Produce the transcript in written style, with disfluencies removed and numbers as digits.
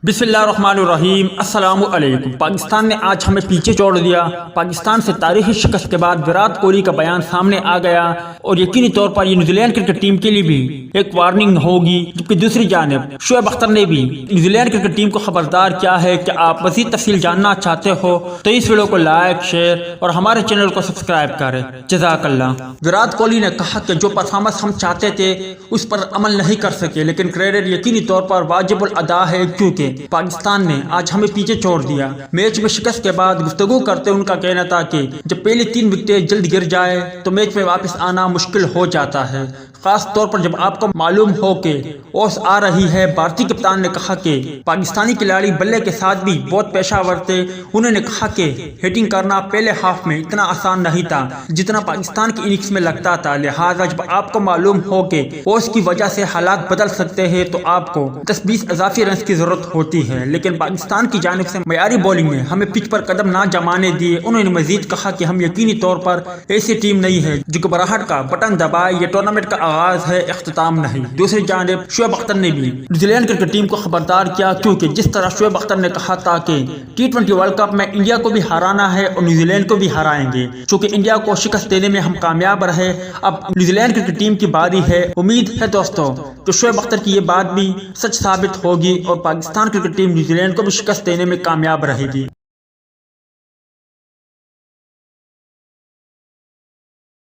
بسم اللہ الرحمن الرحیم۔ السلام علیکم۔ پاکستان نے آج ہمیں پیچھے چھوڑ دیا۔ پاکستان سے تاریخی شکست کے بعد وراٹ کوہلی کا بیان سامنے آ گیا اور یقینی طور پر یہ نیوزی لینڈ کرکٹ ٹیم کے لیے بھی ایک وارننگ ہوگی، جبکہ دوسری جانب شعیب اختر نے بھی نیوزی لینڈ کرکٹ ٹیم کو خبردار کیا ہے کہ آپ مزید تفصیل جاننا چاہتے ہو تو اس ویڈیو کو لائک، شیئر اور ہمارے چینل کو سبسکرائب کریں۔ جزاک اللہ۔ وراٹ کوہلی نے کہا کہ جو پرفارمنس ہم چاہتے تھے اس پر عمل نہیں کر سکے، لیکن کریڈٹ یقینی طور پر واجب الادا ہے کیونکہ پاکستان نے آج ہمیں پیچھے چھوڑ دیا۔ میچ میں شکست کے بعد گفتگو کرتے ان کا کہنا تھا کہ جب پہلی 3 وکٹیں جلد گر جائے تو میچ میں واپس آنا مشکل ہو جاتا ہے، خاص طور پر جب آپ کو معلوم ہو کہ اوس آ رہی ہے۔ بھارتی کپتان نے کہا کہ پاکستانی کھلاڑی بلے کے ساتھ بھی بہت پیشہ ور تھے۔ انہوں نے کہا کہ ہیٹنگ کرنا پہلے ہاف میں اتنا آسان نہیں تھا جتنا پاکستان کی اننگز میں لگتا تھا، لہٰذا جب آپ کو معلوم ہو کہ اوس کی وجہ سے حالات بدل سکتے ہیں تو آپ کو 10-20 اضافی رنز کی ضرورت ہوتی ہے، لیکن پاکستان کی جانب سے معیاری بولنگ نے ہمیں پچ پر قدم نہ جمانے دیے۔ انہوں نے مزید کہا کہ ہم یقینی طور پر ایسی ٹیم نہیں ہے جو گھبراہٹ کا بٹن دبائے، یہ ٹورنامنٹ کا آغاز ہے، اختتام نہیں۔ دوسری جانب شعیب اختر نے بھی نیوزی لینڈ کرکٹ ٹیم کو خبردار کیا، کیونکہ جس طرح شعیب اختر نے کہا تھا کہ T20 ورلڈ کپ میں انڈیا کو بھی ہرانا ہے اور نیوزی لینڈ کو بھی ہرائیں گے، چونکہ انڈیا کو شکست دینے میں ہم کامیاب رہے، اب نیوزی لینڈ کرکٹ ٹیم کی باری ہے۔ امید ہے دوستوں کہ شعیب اختر کی یہ بات بھی سچ ثابت ہوگی اور Pakistan cricket team New Zealand کو بھی شکست دینے میں کامیاب رہے گی۔